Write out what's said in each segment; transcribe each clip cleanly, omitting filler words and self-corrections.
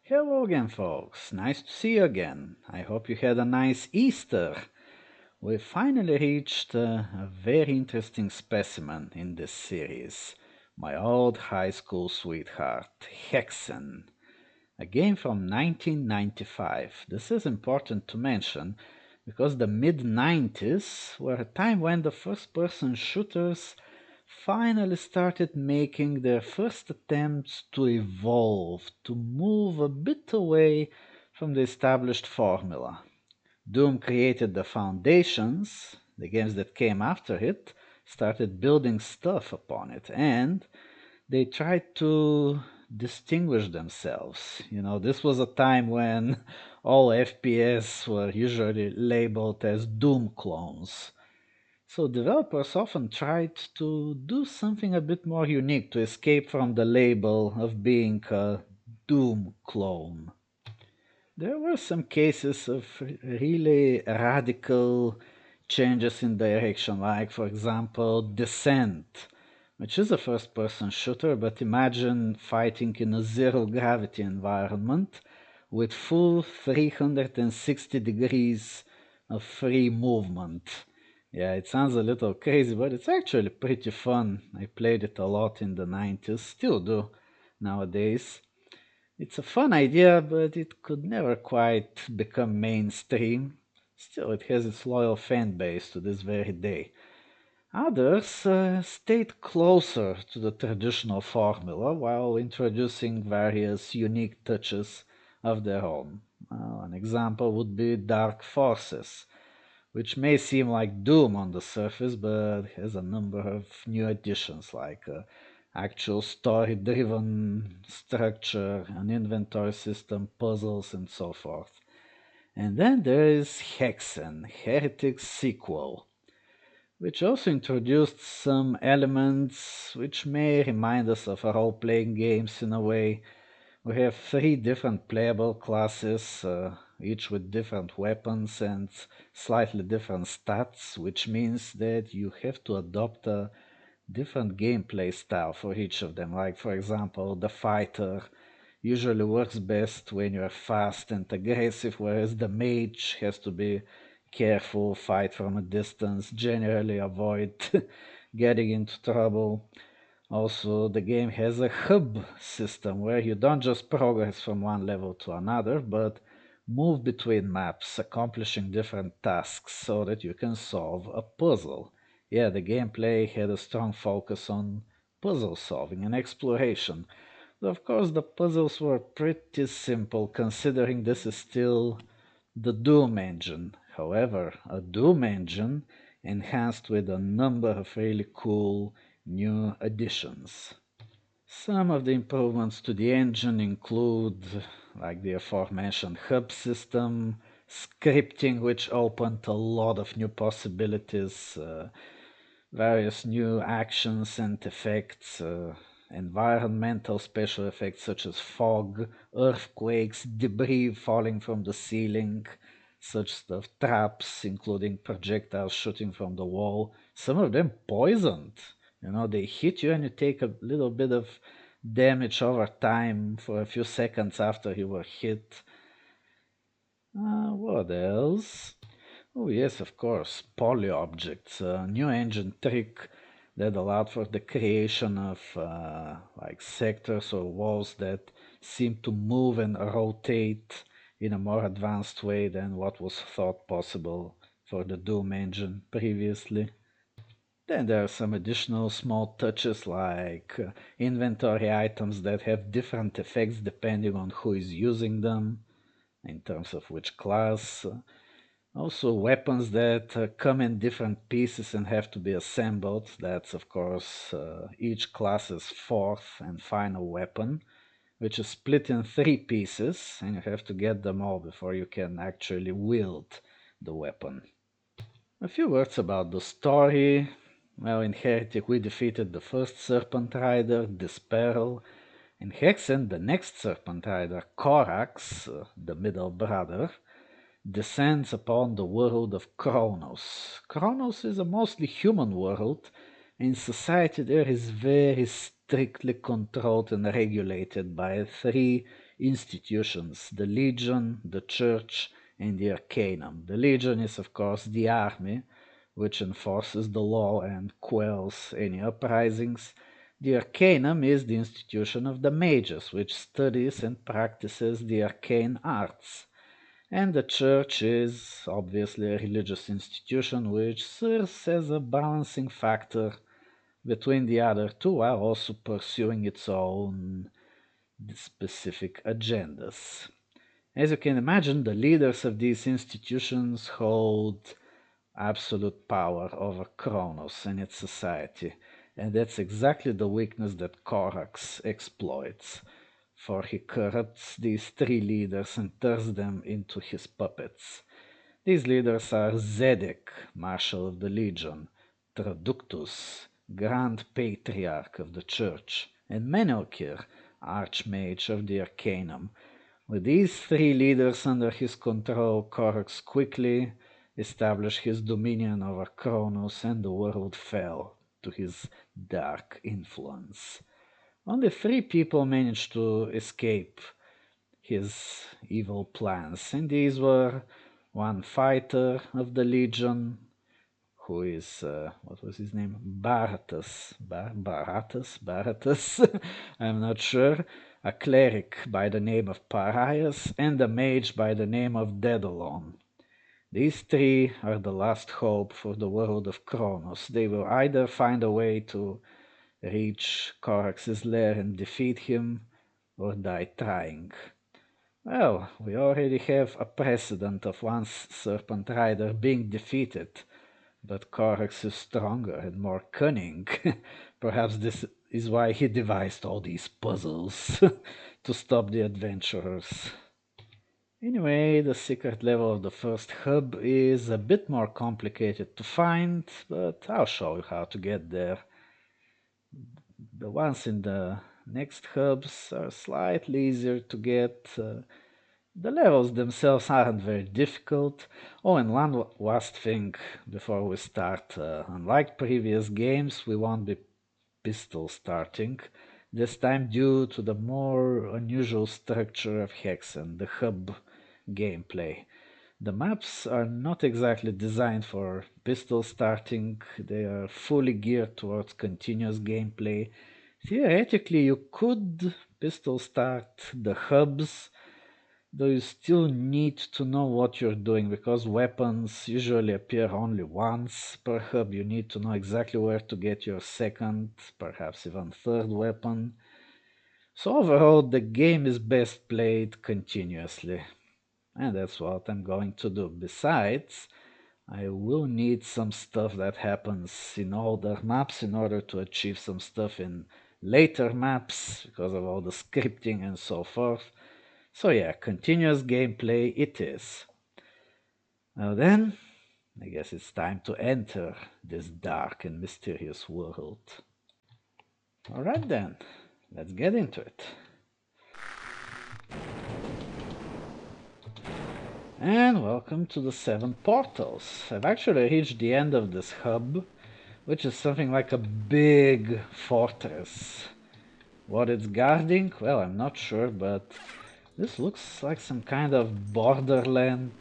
Hello again, folks. Nice to see you again. I hope you had a nice Easter. We finally reached a very interesting specimen in this series. My old high school sweetheart, Hexen. A game from 1995. This is important to mention because the mid 90s were a time when the first person shooters finally started making their first attempts to evolve, to move a bit away from the established formula. Doom created the foundations, the games that came after it started building stuff upon it, and they tried to distinguish themselves. This was a time when all FPS were usually labeled as Doom clones. So developers often tried to do something a bit more unique to escape from the label of being a Doom clone. There were some cases of really radical changes in direction, like, for example, Descent, which is a first person shooter, but imagine fighting in a zero gravity environment with full 360 degrees of free movement. Yeah, it sounds a little crazy, but it's actually pretty fun. I played it a lot in the 90s, still do nowadays. It's a fun idea, but it could never quite become mainstream. Still, it has its loyal fan base to this very day. Others stayed closer to the traditional formula while introducing various unique touches of their own. An example would be Dark Forces, which may seem like Doom on the surface, but has a number of new additions like actual story driven structure, an inventory system, puzzles, and so forth. And then there is Hexen, Heretic's sequel, which also introduced some elements which may remind us of role playing games in a way. We have three different playable classes, each with different weapons and slightly different stats, which means that you have to adopt a different gameplay style for each of them. Like, for example, the fighter usually works best when you're fast and aggressive, whereas the mage has to be careful, fight from a distance, generally avoid getting into trouble. Also, the game has a hub system where you don't just progress from one level to another, but move between maps, accomplishing different tasks so that you can solve a puzzle. Yeah, the gameplay had a strong focus on puzzle solving and exploration. Though of course, the puzzles were pretty simple considering this is still the Doom engine. However, a Doom engine enhanced with a number of really cool new additions. Some of the improvements to the engine include, like the aforementioned hub system, scripting, which opened a lot of new possibilities, various new actions and effects, environmental special effects such as fog, earthquakes, debris falling from the ceiling, such stuff, traps, including projectiles shooting from the wall, some of them poisoned. They hit you and you take a little bit of damage over time for a few seconds after you were hit. What else? Oh, yes, of course. Poly objects, a new engine trick that allowed for the creation of like sectors or walls that seem to move and rotate in a more advanced way than what was thought possible for the Doom engine previously. Then there are some additional small touches like inventory items that have different effects depending on who is using them in terms of which class. Also, weapons that come in different pieces and have to be assembled. That's, of course, each class's fourth and final weapon, which is split in three pieces, and you have to get them all before you can actually wield the weapon. A few words about the story. Well, in Heretic, we defeated the first Serpent Rider, Disperl. In Hexen, the next Serpent Rider, Korax, the middle brother, descends upon the world of Kronos. Kronos is a mostly human world, and society there is very strictly controlled and regulated by three institutions: the Legion, the Church, and the Arcanum. The Legion is, of course, the army, which enforces the law and quells any uprisings. The Arcanum is the institution of the mages, which studies and practices the arcane arts. And the church is obviously a religious institution which serves as a balancing factor between the other two while also pursuing its own specific agendas. As you can imagine, the leaders of these institutions hold absolute power over Kronos and its society, and that's exactly the weakness that Korax exploits, for he corrupts these three leaders and turns them into his puppets. These leaders are Zedek, Marshal of the Legion, Traductus, Grand Patriarch of the Church, and Menelkir, Archmage of the Arcanum. With these three leaders under his control, Korax quickly established his dominion over Kronos, and the world fell to his dark influence. Only three people managed to escape his evil plans, and these were one fighter of the Legion, who is, what was his name? Baratus? I'm not sure. A cleric by the name of Parias, and a mage by the name of Daedalon. These three are the last hope for the world of Kronos. They will either find a way to reach Corax's lair and defeat him, or die trying. Well, we already have a precedent of one Serpent Rider being defeated, but Corax is stronger and more cunning. Perhaps this is why he devised all these puzzles to stop the adventurers. Anyway, the secret level of the first hub is a bit more complicated to find, but I'll show you how to get there. The ones in the next hubs are slightly easier to get. The levels themselves aren't very difficult. Oh, and one last thing before we start. Unlike previous games, we won't be pistol starting, this time due to the more unusual structure of Hexen, the hub gameplay. The maps are not exactly designed for pistol starting, they are fully geared towards continuous gameplay. Theoretically, you could pistol start the hubs, though you still need to know what you're doing, because weapons usually appear only once per hub. You need to know exactly where to get your second, perhaps even third weapon. So overall, the game is best played continuously. And that's what I'm going to do. Besides, I will need some stuff that happens in older maps in order to achieve some stuff in later maps, because of all the scripting and so forth. So yeah, continuous gameplay it is. Now then, I guess it's time to enter this dark and mysterious world. Alright then, let's get into it. And welcome to the 7 portals. I've actually reached the end of this hub, which is something like a big fortress. What it's guarding? Well, I'm not sure, but this looks like some kind of borderland,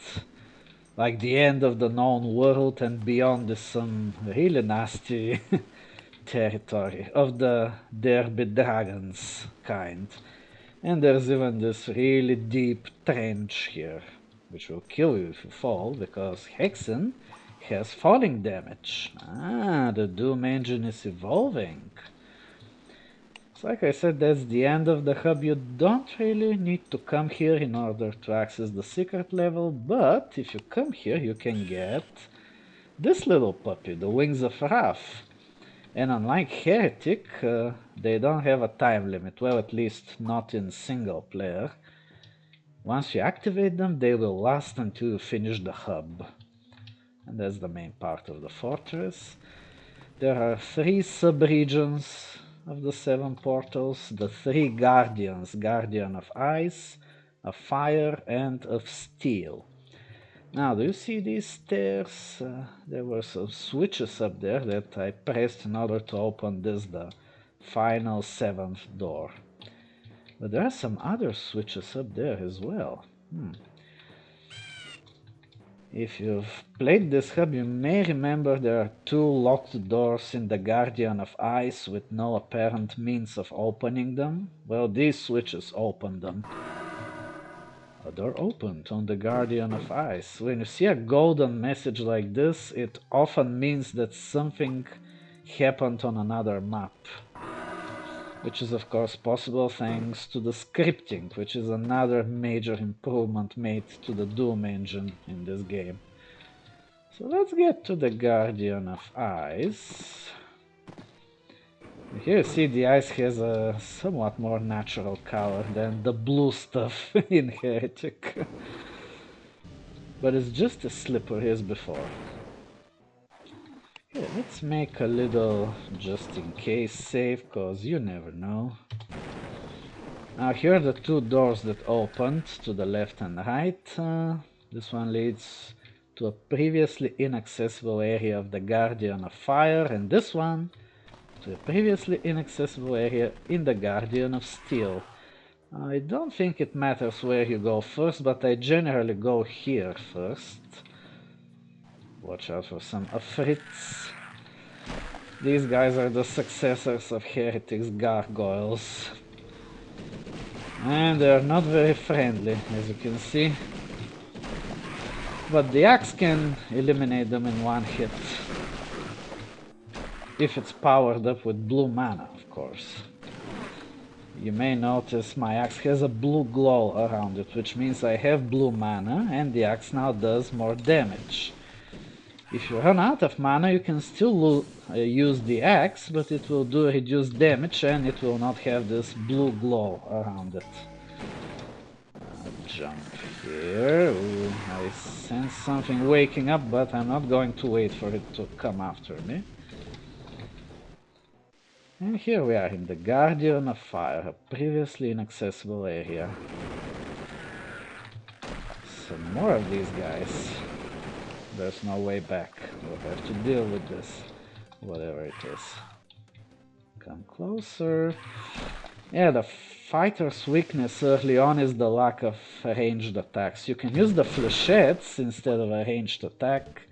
like the end of the known world, and beyond is some really nasty territory of the Derby Dragons kind. And there's even this really deep trench here, which will kill you if you fall, because Hexen has falling damage. Ah, the Doom engine is evolving. So like I said, that's the end of the hub. You don't really need to come here in order to access the secret level, but if you come here you can get this little puppy, the Wings of Wrath. And unlike Heretic, they don't have a time limit, well, at least not in single player. Once you activate them, they will last until you finish the hub. And that's the main part of the fortress. There are 3 sub-regions of the 7 portals, the 3 guardians, Guardian of Ice, of Fire, and of Steel. Now, do you see these stairs? There were some switches up there that I pressed in order to open this, the final 7th door. But there are some other switches up there as well. If you've played this hub, you may remember there are two locked doors in the Guardian of Ice with no apparent means of opening them. Well, these switches open them. A door opened on the Guardian of Ice. When you see a golden message like this, it often means that something happened on another map. Which is of course possible thanks to the scripting, which is another major improvement made to the Doom engine in this game. So let's get to the Guardian of Ice. Here you see the ice has a somewhat more natural color than the blue stuff in Heretic. But it's just as slippery as before. Here, let's make a little just in case save, cause you never know. Now here are the two doors that opened to the left and right. This one leads to a previously inaccessible area of the Guardian of Fire, and this one to a previously inaccessible area in the Guardian of Steel. I don't think it matters where you go first, but I generally go here first. Watch out for some Afrits. These guys are the successors of Heretic's gargoyles. And they're not very friendly, as you can see. But the axe can eliminate them in one hit. If it's powered up with blue mana, of course. You may notice my axe has a blue glow around it, which means I have blue mana, and the axe now does more damage. If you run out of mana, you can still use the axe, but it will do reduced damage and it will not have this blue glow around it. Jump here. Ooh, I sense something waking up, but I'm not going to wait for it to come after me. And here we are in the Guardian of Fire, a previously inaccessible area. Some more of these guys. There's no way back. We'll have to deal with this, whatever it is. Come closer. Yeah, the fighter's weakness early on is the lack of ranged attacks. You can use the flechettes instead of a ranged attack.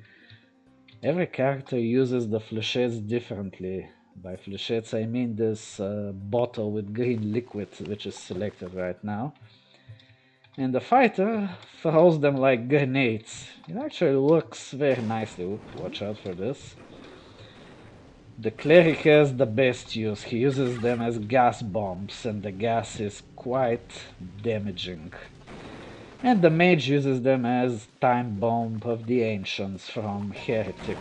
Every character uses the flechettes differently. By flechettes I mean this bottle with green liquid, which is selected right now. And the fighter throws them like grenades. It actually works very nicely. Ooh, watch out for this. The cleric has the best use. He uses them as gas bombs, and the gas is quite damaging. And the mage uses them as time bomb of the ancients from Heretic.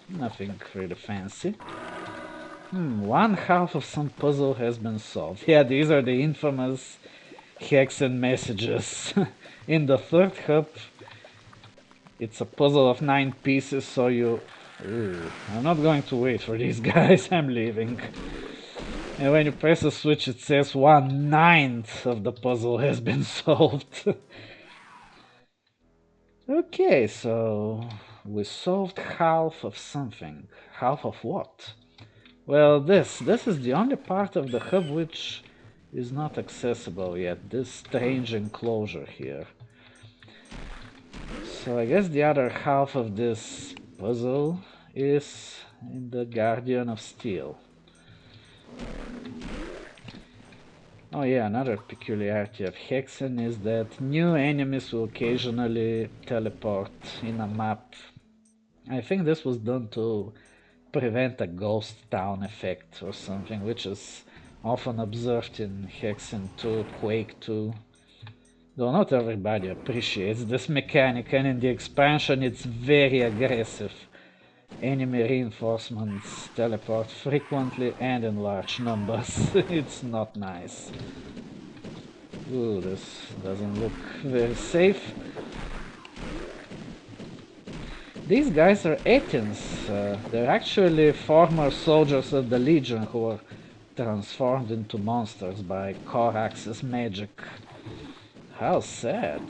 Nothing really fancy. One half of some puzzle has been solved. Yeah, these are the infamous Hexen messages. In the third hub, it's a puzzle of 9 pieces, so you... Ooh, I'm not going to wait for these guys, I'm leaving. And when you press a switch, it says 1/9 of the puzzle has been solved. Okay, so we solved half of something. Half of what? Well, this is the only part of the hub which is not accessible yet, this strange enclosure here. So I guess the other half of this puzzle is in the Guardian of Steel. Oh yeah, another peculiarity of Hexen is that new enemies will occasionally teleport in a map. I think this was done to prevent a ghost town effect or something, which is often observed in Hexen 2, Quake 2. Though not everybody appreciates this mechanic, and in the expansion it's very aggressive. Enemy reinforcements teleport frequently and in large numbers. It's not nice. Ooh, this doesn't look very safe. These guys are Athens. They're actually former soldiers of the Legion who were transformed into monsters by Corax's magic. How sad.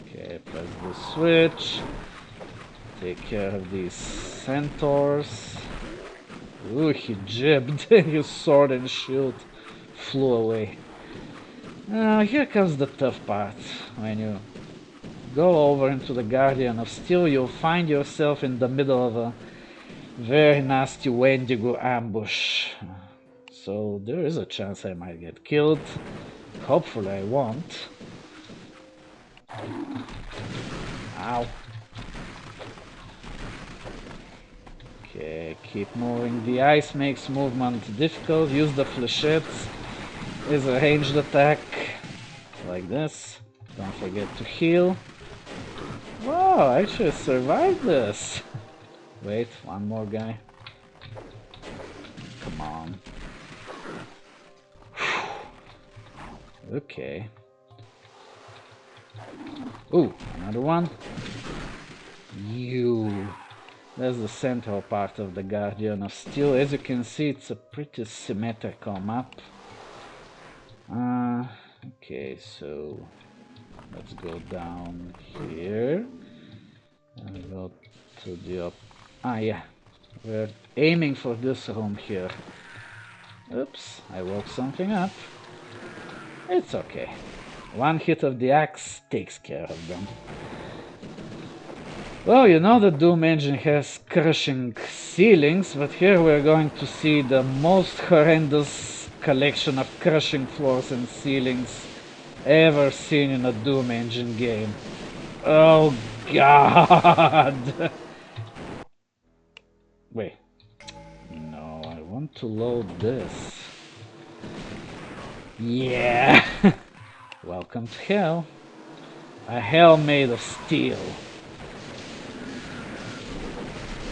Okay, press the switch. Take care of these centaurs. Ooh, he jabbed his sword and shield flew away. Here comes the tough part. When you go over into the Guardian of Steel, you'll find yourself in the middle of a very nasty Wendigo ambush. So there is a chance I might get killed. Hopefully I won't. Ow. Okay, keep moving. The ice makes movement difficult. Use the flechettes. Is a ranged attack. Like this. Don't forget to heal. Wow, I actually survived this. Wait, one more guy. Come on. Okay. Ooh, another one. You. That's the central part of the Guardian of Steel. As you can see, it's a pretty symmetrical map. Okay, so let's go down here and go to the yeah, we're aiming for this room here. Oops, I woke something up. It's okay. One hit of the axe takes care of them. Well, you know the Doom engine has crushing ceilings, but here we're going to see the most horrendous collection of crushing floors and ceilings ever seen in a Doom engine game. Oh god! Wait. No, I want to load this. Yeah! Welcome to hell. A hell made of steel.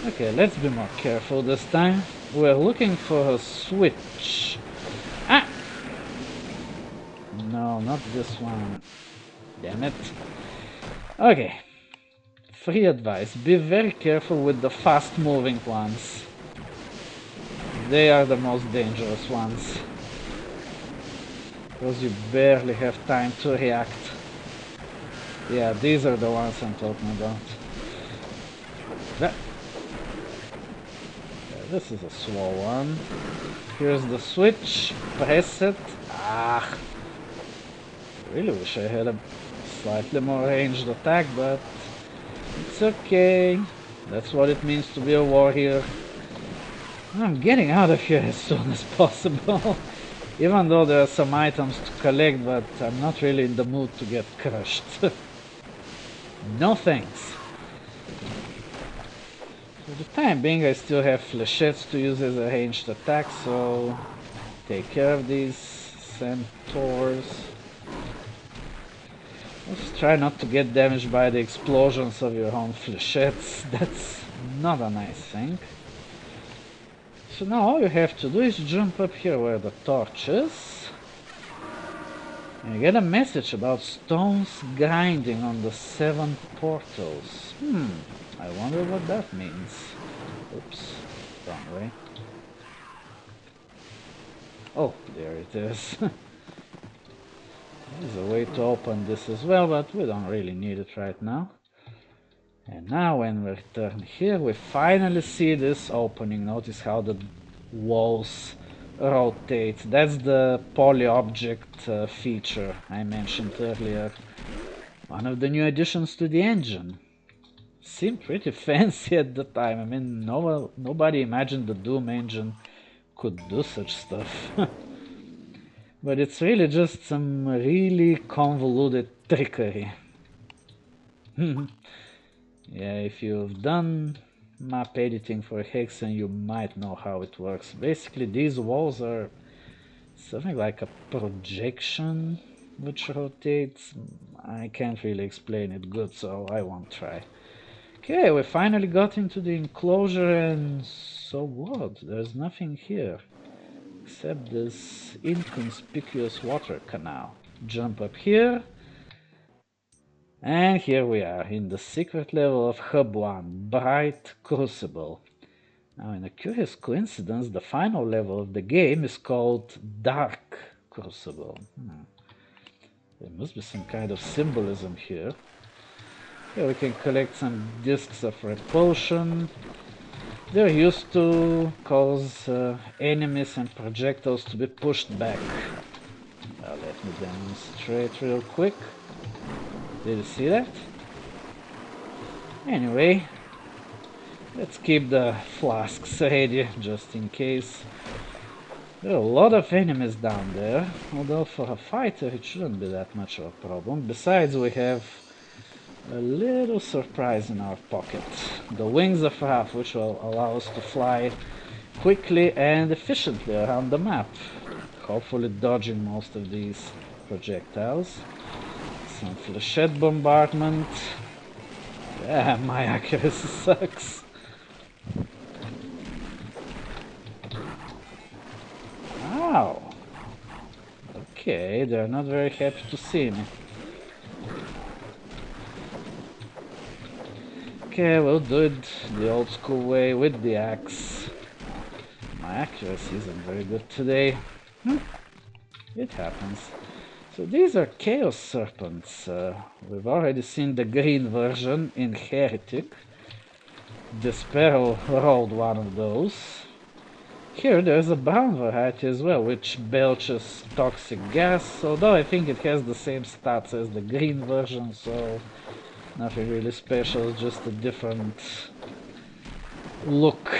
Okay, let's be more careful this time. We're looking for a switch. Ah! No, not this one. Damn it. Okay. Free advice. Be very careful with the fast-moving ones. They are the most dangerous ones. Because you barely have time to react. Yeah, these are the ones I'm talking about. This is a slow one. Here's the switch. Press it. Ah. I really wish I had a slightly more ranged attack, but it's okay. That's what it means to be a warrior. I'm getting out of here as soon as possible. Even though there are some items to collect, but I'm not really in the mood to get crushed. No thanks. For the time being, I still have flechettes to use as a ranged attack, so take care of these centaurs. Just try not to get damaged by the explosions of your own flechettes. That's not a nice thing. So now all you have to do is jump up here where the torch is. And you get a message about stones grinding on the 7 portals. I wonder what that means. Oops, wrong way. Oh, there it is. There's a way to open this as well, but we don't really need it right now. And now when we return here, we finally see this opening. Notice how the walls rotate. That's the poly-object feature I mentioned earlier. One of the new additions to the engine. Seemed pretty fancy at the time. I mean, nobody imagined the Doom engine could do such stuff. But it's really just some really convoluted trickery. Yeah, if you've done map editing for Hexen, you might know how it works. Basically, these walls are something like a projection which rotates. I can't really explain it good, so I won't try. Okay, we finally got into the enclosure, and so what? There's nothing here except this inconspicuous water canal. Jump up here, and here we are in the secret level of Hub 1, Bright Crucible. Now, in a curious coincidence, the final level of the game is called Dark Crucible. There must be some kind of symbolism here. Here we can collect some discs of repulsion. They're used to cause enemies and projectiles to be pushed back. Let me demonstrate real quick. Did you see that? Anyway, let's keep the flasks ready, just in case. There are a lot of enemies down there, although for a fighter it shouldn't be that much of a problem. Besides, we have a little surprise in our pocket. The wings of Wrath, which will allow us to fly quickly and efficiently around the map, hopefully dodging most of these projectiles. Some flechette bombardment. Yeah, my accuracy sucks. Ow! Okay, they're not very happy to see me. Okay, we'll do it the old school way with the axe. My accuracy isn't very good today. It happens. So these are Chaos Serpents. We've already seen the green version in Heretic. The Sparrow rolled one of those. Here there's a brown variety as well, which belches toxic gas, although I think it has the same stats as the green version, so nothing really special, just a different look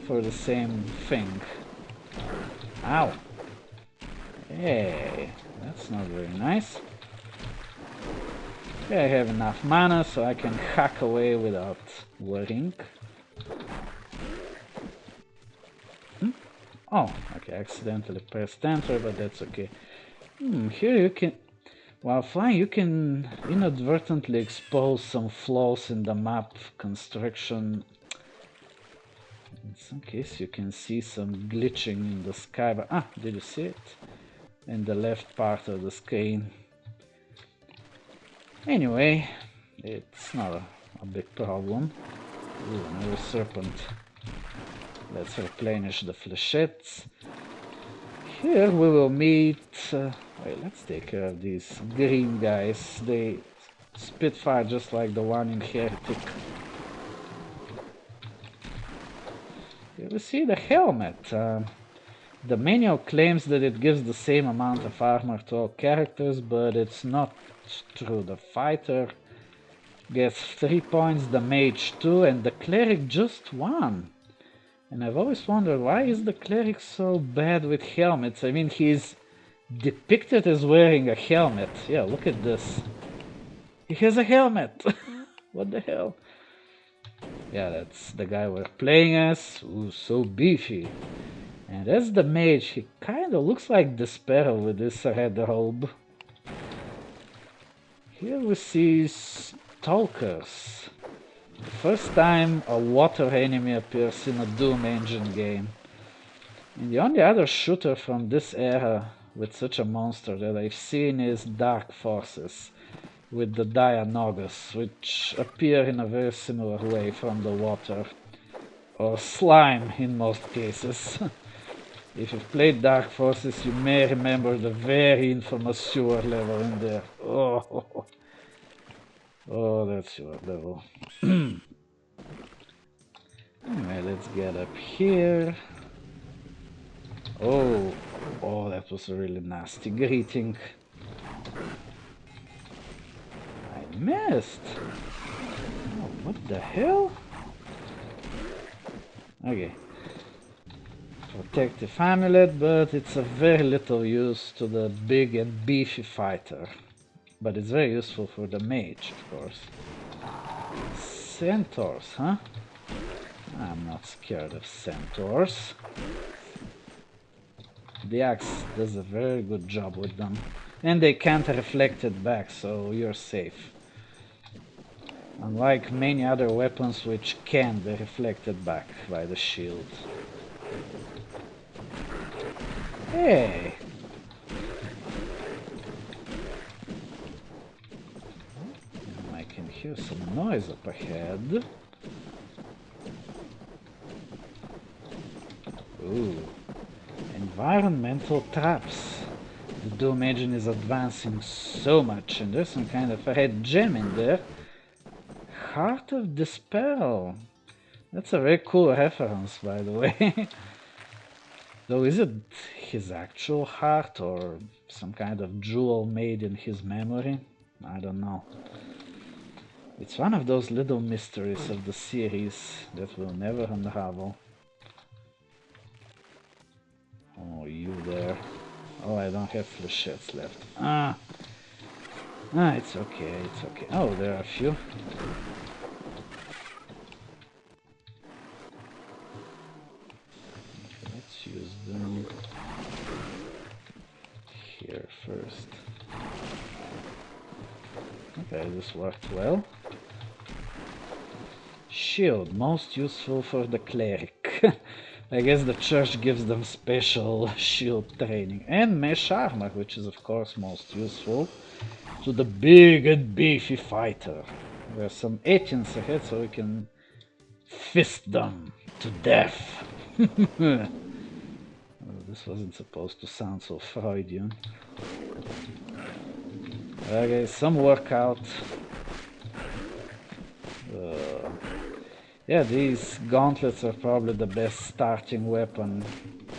for the same thing. Ow! Hey, that's not very nice. Okay, I have enough mana so I can hack away without worrying. Oh, okay, accidentally pressed enter, but that's okay. Here you can, while flying, you can inadvertently expose some flaws in the map construction. In some case you can see some glitching in the sky, but did you see it? In the left part of the screen. Anyway, it's not a big problem. Ooh, another serpent. Let's replenish the flechettes. Here we will meet... wait, let's take care of these green guys. They spit fire just like the one in Heretic. Here we see the helmet. The manual claims that it gives the same amount of armor to all characters, but it's not true. The fighter gets 3 points, the mage 2, and the cleric just 1. And I've always wondered, why is the cleric so bad with helmets? I mean, he's depicted as wearing a helmet. Yeah, look at this. He has a helmet! What the hell? Yeah, that's the guy we're playing as. Ooh, so beefy. And as the mage, he kinda looks like the Sparrow with this red robe. Here we see Stalkers. The first time a water enemy appears in a Doom engine game. And the only other shooter from this era with such a monster that I've seen is Dark Forces, with the Dianogus, which appear in a very similar way from the water, or slime in most cases. If you've played Dark Forces, you may remember the very infamous sewer level in there. Oh, that sewer level. Anyway, let's get up here. Oh, that was a really nasty greeting. I missed. Oh, what the hell? Okay. Protective amulet, but it's of very little use to the big and beefy fighter. But it's very useful for the mage, of course. Centaurs, huh? I'm not scared of centaurs. The axe does a very good job with them. And they can't reflect it back, so you're safe. Unlike many other weapons which can be reflected back by the shield. Hey! I can hear some noise up ahead. Ooh. Environmental traps. The Doom engine is advancing so much, and there's some kind of a red gem in there. Heart of Despair. That's a very cool reference, by the way. Though, is it his actual heart or some kind of jewel made in his memory. I don't know. It's one of those little mysteries of the series that we'll never unravel. Oh, you there. Oh, I don't have flechettes left. It's okay, it's okay. Oh, there are a few. Let's use them here first. Okay, this worked well. Shield, most useful for the cleric. I guess the church gives them special shield training. And mesh armor, which is of course most useful to the big and beefy fighter. There's some 18s ahead so we can fist them to death. Oh, this wasn't supposed to sound so Freudian. Okay, some workout. Yeah, these gauntlets are probably the best starting weapon.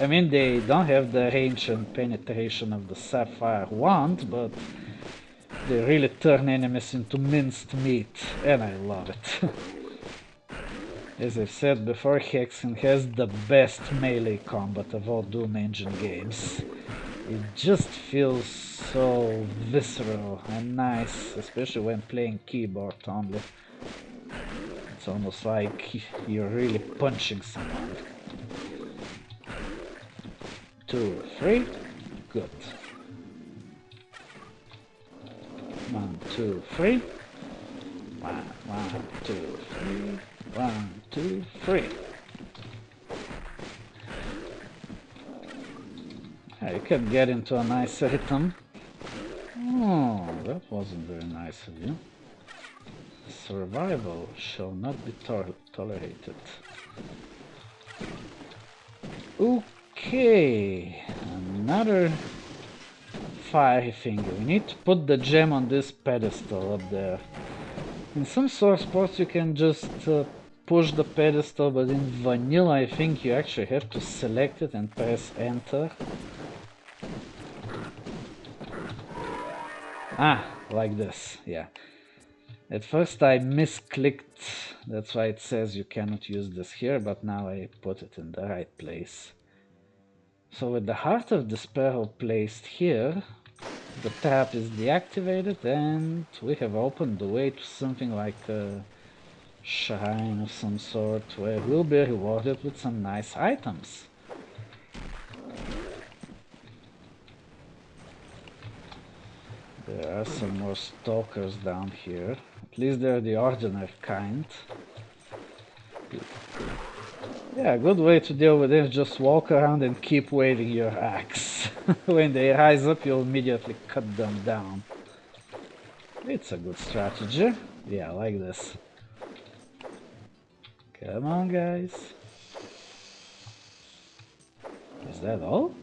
I mean, they don't have the range and penetration of the sapphire wand, but they really turn enemies into minced meat, and I love it. As I've said before, Hexen has the best melee combat of all Doom Engine games. It just feels so visceral and nice, especially when playing keyboard only. It's almost like you're really punching someone. 2, 3, good. 1, 2, 3. 1, 2, 3. 1, 2, 3. You can get into a nice rhythm. Oh, that wasn't very nice of you. Survival shall not be tolerated. Okay, another fiery finger. We need to put the gem on this pedestal up there. In some source ports you can just push the pedestal, but in vanilla I think you actually have to select it and press enter. Like this, yeah. At first I misclicked, that's why it says you cannot use this here, but now I put it in the right place. So with the Heart of Despair placed here, the trap is deactivated and we have opened the way to something like a shrine of some sort, where we'll be rewarded with some nice items. There are some more stalkers down here. At least they're the ordinary kind. Yeah, a good way to deal with it is just walk around and keep waving your axe. When they rise up, you'll immediately cut them down. It's a good strategy. Yeah, like this. Come on, guys. Is that all?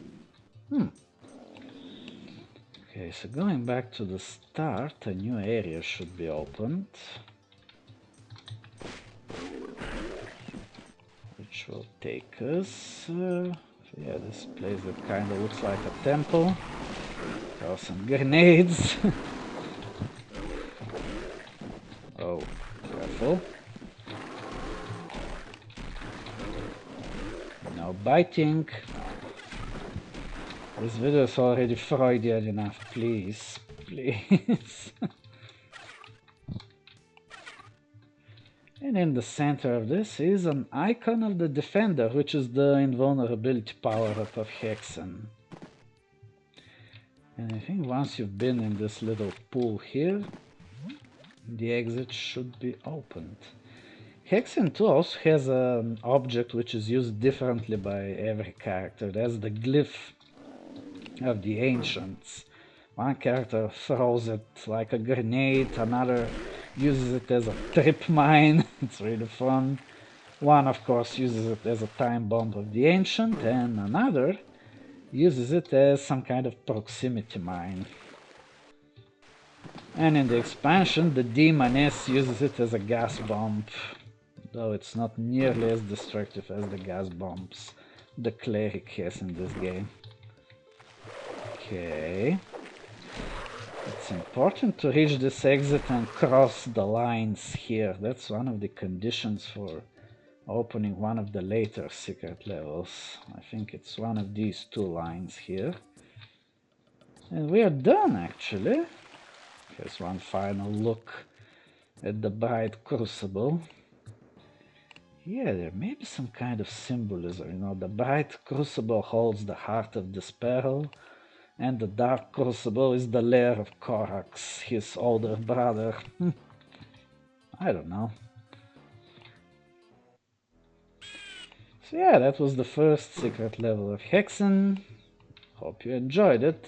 Okay, so going back to the start, a new area should be opened. Which will take us... yeah, this place that kind of looks like a temple. Throw some grenades. Oh, careful. No biting. This video is already Freudian enough, please, please. And in the center of this is an icon of the Defender, which is the invulnerability power-up of Hexen. And I think once you've been in this little pool here, the exit should be opened. Hexen 2 also has an object which is used differently by every character. That's the glyph of the ancients. One character throws it like a grenade, another uses it as a trip mine. It's really fun. One, of course, uses it as a time bomb of the ancient, and another uses it as some kind of proximity mine. And in the expansion, the Demoness uses it as a gas bomb, though it's not nearly as destructive as the gas bombs the cleric has in this game. Okay. It's important to reach this exit and cross the lines here. That's one of the conditions for opening one of the later secret levels. I think it's one of these two lines here. And we are done, actually. Here's one final look at the bright crucible. Yeah, there may be some kind of symbolism. You know, the bright crucible holds the heart of this peril, and the dark crucible is the lair of Korax, his older brother. I don't know. So yeah, that was the first secret level of Hexen. Hope you enjoyed it.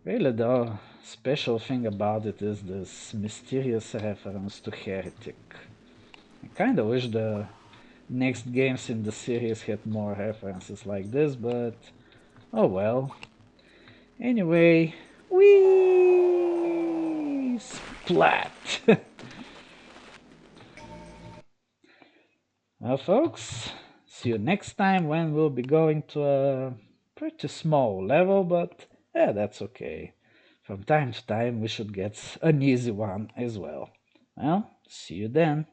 Really, the special thing about it is this mysterious reference to Heretic. I kinda wish the next games in the series had more references like this, but oh well. Anyway, wee splat. Well, folks, see you next time when we'll be going to a pretty small level, but yeah, that's okay. From time to time, we should get an easy one as well. Well, see you then.